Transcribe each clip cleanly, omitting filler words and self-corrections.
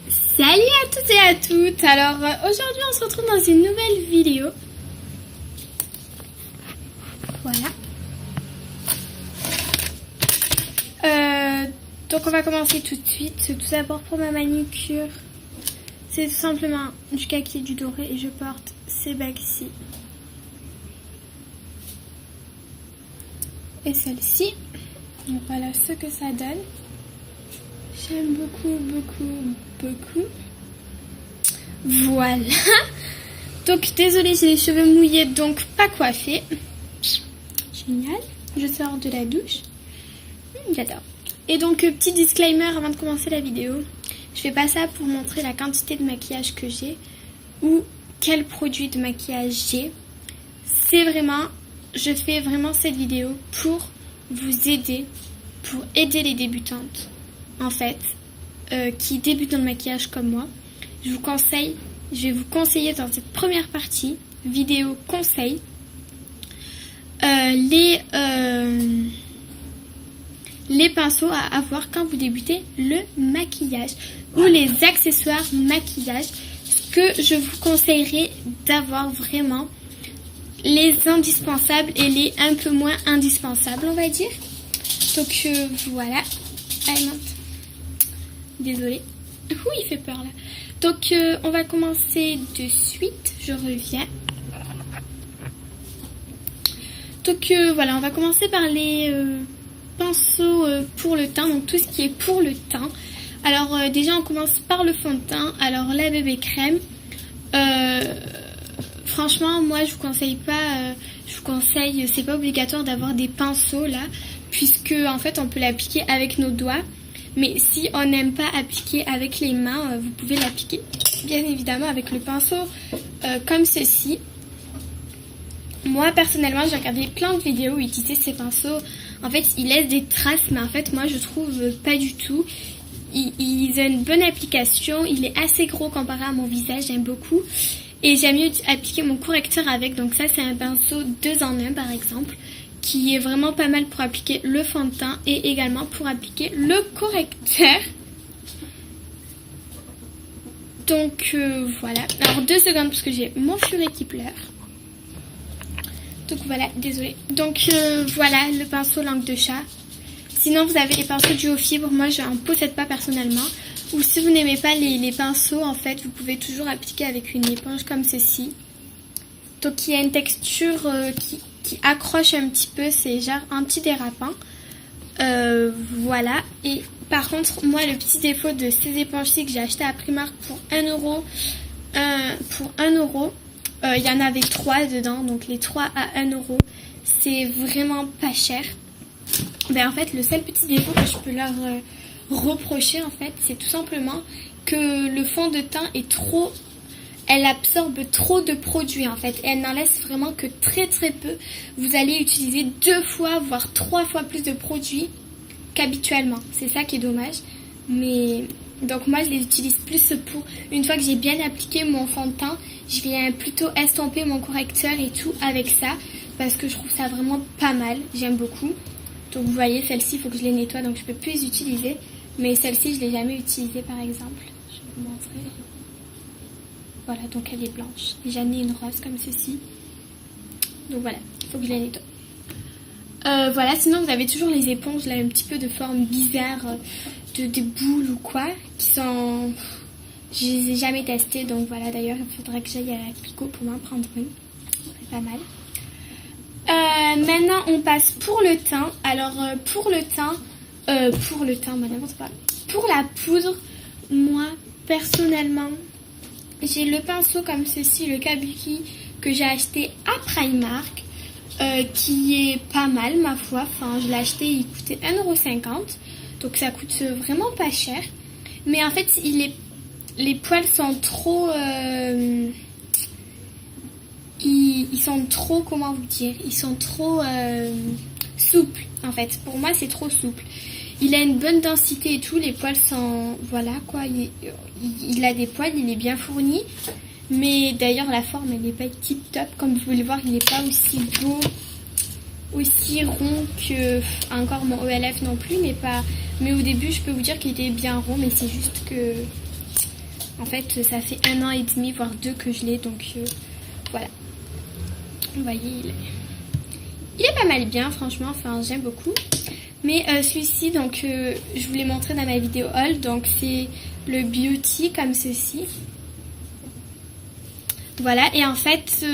Salut à tous et à toutes. Alors aujourd'hui on se retrouve dans une nouvelle vidéo. Voilà. Donc on va commencer tout de suite. Tout d'abord pour ma manucure, c'est tout simplement du kaki et du doré et je porte ces bagues-ci. Et celle-ci. Donc voilà ce que ça donne. J'aime beaucoup. Voilà. Donc désolée, j'ai les cheveux mouillés, donc pas coiffés. Génial. Je sors de la douche. J'adore. Et donc petit disclaimer avant de commencer la vidéo. Je fais pas ça pour montrer la quantité de maquillage que j'ai ou quel produit de maquillage j'ai. C'est vraiment, je fais vraiment cette vidéo pour vous aider, pour aider les débutantes en fait, qui débutent dans le maquillage comme moi. Je vais vous conseiller dans cette première partie vidéo conseil les pinceaux à avoir quand vous débutez le maquillage ou les accessoires maquillage. Ce que je vous conseillerais d'avoir vraiment, les indispensables et les un peu moins indispensables, on va dire. Donc voilà. Allez, monte. Désolée. Il fait peur là. Donc on va commencer de suite. Je reviens. Donc voilà, on va commencer par les pinceaux pour le teint. Donc tout ce qui est pour le teint. Alors déjà on commence par le fond de teint. Alors la bébé crème. Franchement moi je vous conseille pas. C'est pas obligatoire d'avoir des pinceaux là. Puisque en fait on peut l'appliquer avec nos doigts. Mais si on n'aime pas appliquer avec les mains, vous pouvez l'appliquer bien évidemment avec le pinceau comme ceci. Moi personnellement j'ai regardé plein de vidéos où ils utilisaient ces pinceaux. En fait ils laissent des traces, mais en fait moi je trouve pas du tout. Ils ont une bonne application, il est assez gros comparé à mon visage, j'aime beaucoup. Et j'aime mieux appliquer mon correcteur avec, donc ça c'est un pinceau 2 en 1 par exemple, qui est vraiment pas mal pour appliquer le fond de teint et également pour appliquer le correcteur. Donc voilà. Alors 2 secondes parce que j'ai mon furet qui pleure. Donc voilà, désolée. Donc voilà le pinceau langue de chat. Sinon vous avez les pinceaux duo fibre, moi je n'en possède pas personnellement. Ou si vous n'aimez pas les pinceaux, en fait vous pouvez toujours appliquer avec une éponge comme ceci. Donc il y a une texture qui accroche un petit peu, c'est genre antidérapant. Voilà. Et par contre, moi le petit défaut de ces éponges-ci que j'ai acheté à Primark pour 1 euro, il y en avait 3 dedans, donc les 3 à 1 euro, c'est vraiment pas cher. En fait, le seul petit défaut que je peux leur reprocher, en fait, c'est tout simplement que le fond de teint est trop... Elle absorbe trop de produits en fait. Elle n'en laisse vraiment que très peu. Vous allez utiliser 2 fois, voire 3 fois plus de produits qu'habituellement. C'est ça qui est dommage. Mais donc moi je les utilise plus pour... Une fois que j'ai bien appliqué mon fond de teint, je viens plutôt estomper mon correcteur et tout avec ça. Parce que je trouve ça vraiment pas mal. J'aime beaucoup. Donc vous voyez, celle-ci, il faut que je les nettoie. Donc je peux plus les utiliser. Mais celle-ci, je ne l'ai jamais utilisée par exemple. Je vais vous montrer. Voilà, donc elle est blanche. Et j'en ai une rose comme ceci. Donc voilà, il faut que je la nettoie. Voilà, sinon vous avez toujours les éponges là, un petit peu de forme bizarre, des boules ou quoi, qui sont... Je les ai jamais testées, donc voilà, d'ailleurs il faudrait que j'aille à la Pico pour m'en prendre une. C'est pas mal. Maintenant on passe pour le teint. Alors pour le teint, n'importe quoi. Pour la poudre, moi personnellement... J'ai le pinceau comme ceci, le Kabuki, que j'ai acheté à Primark, qui est pas mal ma foi. Enfin, je l'ai acheté, il coûtait 1,50 €. Donc ça coûte vraiment pas cher. Mais en fait, les poils sont trop... ils sont trop, comment vous dire, ils sont trop souples en fait. Pour moi, c'est trop souple. Il a une bonne densité et tout, les poils sont... Voilà quoi, il a des poils, il est bien fourni. Mais d'ailleurs la forme elle n'est pas tip top. Comme vous pouvez le voir, il n'est pas aussi beau, aussi rond que... Encore mon ELF non plus, mais au début je peux vous dire qu'il était bien rond. Mais c'est juste que... En fait, ça fait 1 an et demi, voire 2 que je l'ai. Donc voilà. Vous voyez, il est pas mal bien, franchement. Enfin, j'aime beaucoup. Mais celui-ci, donc, je vous l'ai montré dans ma vidéo haul. Donc, c'est le Beauty comme ceci. Voilà. Et en fait,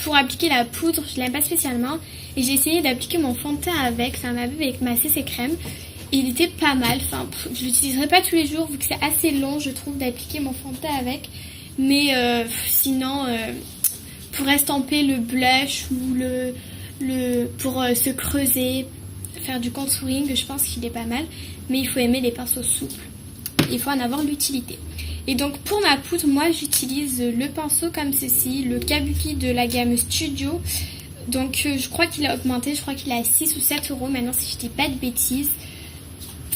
pour appliquer la poudre, je l'aime pas spécialement. Et j'ai essayé d'appliquer mon fond de teint avec. Ça m'a vu avec ma CC crème. Et il était pas mal. Enfin, je l'utiliserai pas tous les jours vu que c'est assez long, je trouve, d'appliquer mon fond de teint avec. Mais sinon, pour estomper le blush ou pour se creuser, faire du contouring, je pense qu'il est pas mal. Mais il faut aimer les pinceaux souples. Il faut en avoir l'utilité. Et donc pour ma poudre, moi j'utilise le pinceau comme ceci, le Kabuki de la gamme Studio. Donc je crois qu'il a augmenté, je crois qu'il est à 6 ou 7 euros maintenant si je dis pas de bêtises.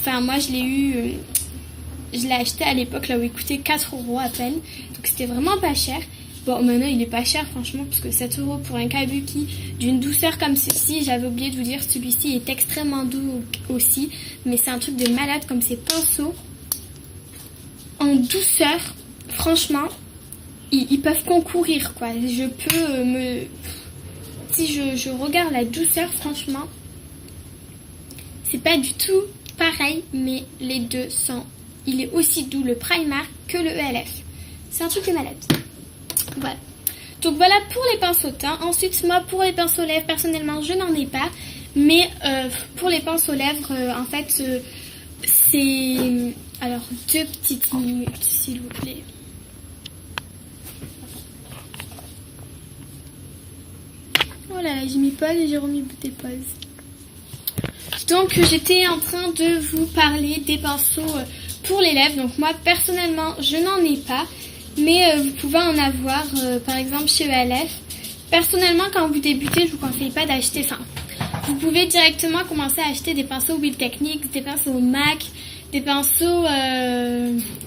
Enfin moi je l'ai acheté à l'époque là où il coûtait 4 euros à peine. Donc c'était vraiment pas cher. Bon maintenant il est pas cher franchement parce que 7 euros pour un Kabuki d'une douceur comme ceci. J'avais oublié de vous dire, celui-ci est extrêmement doux aussi. Mais c'est un truc de malade comme ces pinceaux. En douceur, franchement, ils peuvent concourir quoi. Je peux si je regarde la douceur, franchement, c'est pas du tout pareil, mais les deux sont. Il est aussi doux le Primark que le ELF. C'est un truc de malade. Voilà. Donc voilà pour les pinceaux teint. Ensuite, moi pour les pinceaux lèvres, personnellement, je n'en ai pas. Mais pour les pinceaux lèvres, en fait, c'est. Alors, 2 petites minutes, s'il vous plaît. Oh là là, j'ai mis pause et j'ai remis des pauses. Donc, j'étais en train de vous parler des pinceaux pour les lèvres. Donc, moi, personnellement, je n'en ai pas. Mais vous pouvez en avoir, par exemple, chez ELF. Personnellement, quand vous débutez, je vous conseille pas d'acheter ça. Vous pouvez directement commencer à acheter des pinceaux Wheel Techniques, des pinceaux MAC, des pinceaux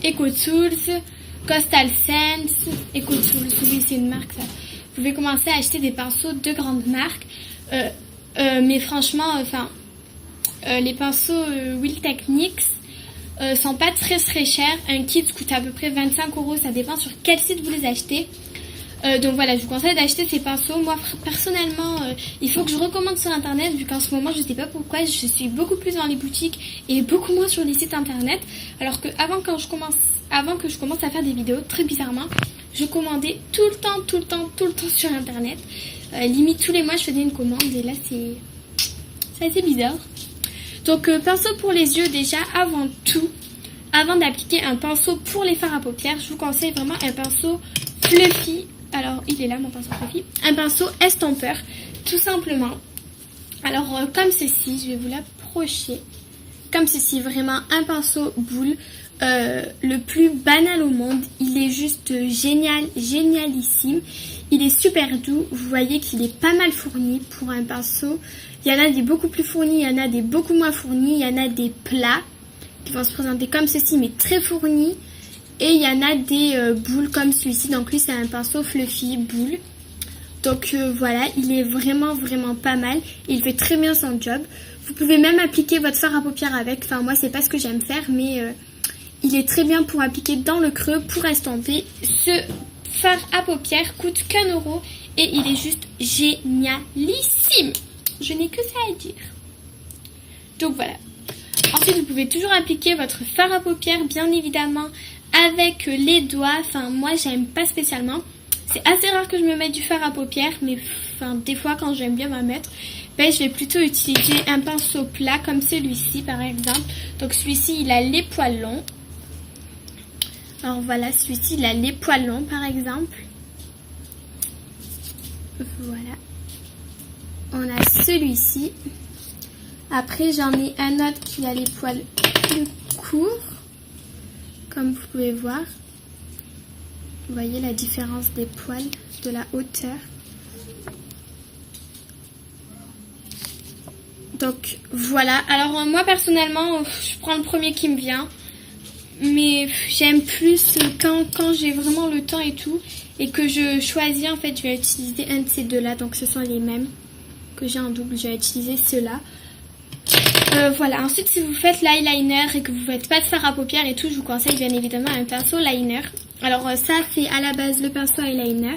EcoTools, Coastal Sense, EcoTools, oui c'est une marque ça. Vous pouvez commencer à acheter des pinceaux de grandes marques, mais franchement, les pinceaux Wheel Techniques sont pas très chers. Un kit coûte à peu près 25 euros, ça dépend sur quel site vous les achetez. Donc voilà, je vous conseille d'acheter ces pinceaux. Moi personnellement, il faut que je recommande sur internet vu qu'en ce moment je sais pas pourquoi je suis beaucoup plus dans les boutiques et beaucoup moins sur les sites internet. Alors que avant que je commence à faire des vidéos, très bizarrement, je commandais tout le temps sur internet. Limite tous les mois je faisais une commande et là c'est assez bizarre. Donc pinceau pour les yeux déjà avant tout. Avant d'appliquer un pinceau pour les fards à paupières, je vous conseille vraiment un pinceau fluffy. Alors, il est là mon pinceau fluffy. Un pinceau estompeur, tout simplement. Alors, comme ceci, je vais vous l'approcher. Comme ceci, vraiment un pinceau boule. Le plus banal au monde. Il est juste génialissime. Il est super doux. Vous voyez qu'il est pas mal fourni pour un pinceau. Il y en a des beaucoup plus fournis, il y en a des beaucoup moins fournis. Il y en a des plats qui vont se présenter comme ceci, mais très fournis. Et il y en a des boules comme celui-ci. Donc lui c'est un pinceau fluffy boule. Donc voilà, il est vraiment pas mal. Il fait très bien son job. Vous pouvez même appliquer votre fard à paupières avec. Enfin moi c'est pas ce que j'aime faire, mais il est très bien pour appliquer dans le creux, pour estomper. Ce fard à paupières coûte qu'1 euro et il est juste génialissime. Je n'ai que ça à dire. Donc voilà. Ensuite vous pouvez toujours appliquer votre fard à paupières bien évidemment avec les doigts. Enfin moi j'aime pas spécialement. C'est assez rare que je me mette du fard à paupières, mais des fois quand j'aime bien m'en mettre, je vais plutôt utiliser un pinceau plat comme celui-ci par exemple. Donc celui-ci il a les poils longs. Alors voilà, celui-ci il a les poils longs par exemple. Voilà. On a celui-ci. Après j'en ai un autre qui a les poils plus courts. Comme vous pouvez voir. Vous voyez la différence des poils, de la hauteur. Donc voilà. Alors moi personnellement, je prends le premier qui me vient. Mais j'aime plus quand j'ai vraiment le temps et tout. Et que je choisis, en fait, je vais utiliser un de ces deux-là. Donc ce sont les mêmes que j'ai en double. Je vais utiliser ceux-là. Voilà, ensuite si vous faites l'eyeliner et que vous ne faites pas de fard à paupières et tout, je vous conseille bien évidemment un pinceau liner. Alors ça c'est à la base le pinceau eyeliner.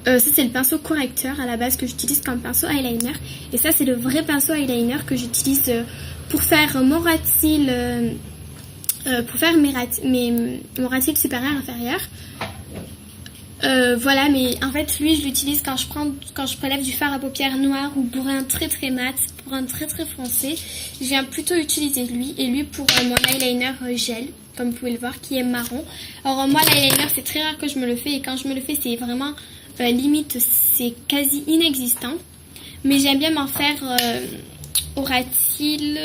Ça c'est le pinceau correcteur à la base que j'utilise comme pinceau eyeliner. Et ça c'est le vrai pinceau eyeliner que j'utilise pour faire mon ratil, pour faire mon ratil supérieur inférieur. Voilà, mais en fait lui je l'utilise quand je prélève du fard à paupières noir ou brun très très mat, brun très très foncé. Je viens plutôt utiliser lui et lui pour mon eyeliner gel, comme vous pouvez le voir, qui est marron. Alors moi l'eyeliner c'est très rare que je me le fais et quand je me le fais c'est vraiment limite c'est quasi inexistant. Mais j'aime bien m'en faire au ratil,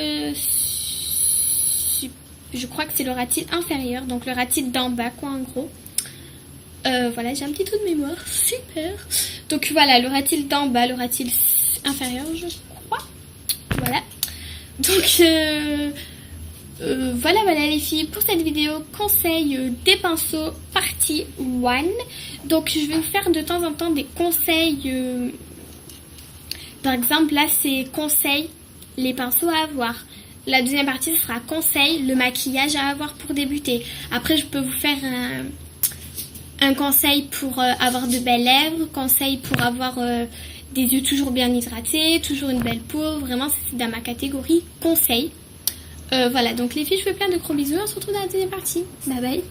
je crois que c'est le ratil inférieur, donc le ratil d'en bas quoi en gros. Voilà, j'ai un petit trou de mémoire, super. Donc voilà, le ratil d'en bas, le ratil inférieur, je crois. Voilà. Donc voilà les filles pour cette vidéo conseil des pinceaux partie 1. Donc je vais vous faire de temps en temps des conseils. Par exemple là c'est conseil les pinceaux à avoir. La deuxième partie ce sera conseil le maquillage à avoir pour débuter. Après je peux vous faire un conseil pour avoir de belles lèvres, conseil pour avoir des yeux toujours bien hydratés, toujours une belle peau. Vraiment c'est dans ma catégorie conseil. Voilà, donc les filles, je vous fais plein de gros bisous. On se retrouve dans la deuxième partie. Bye bye.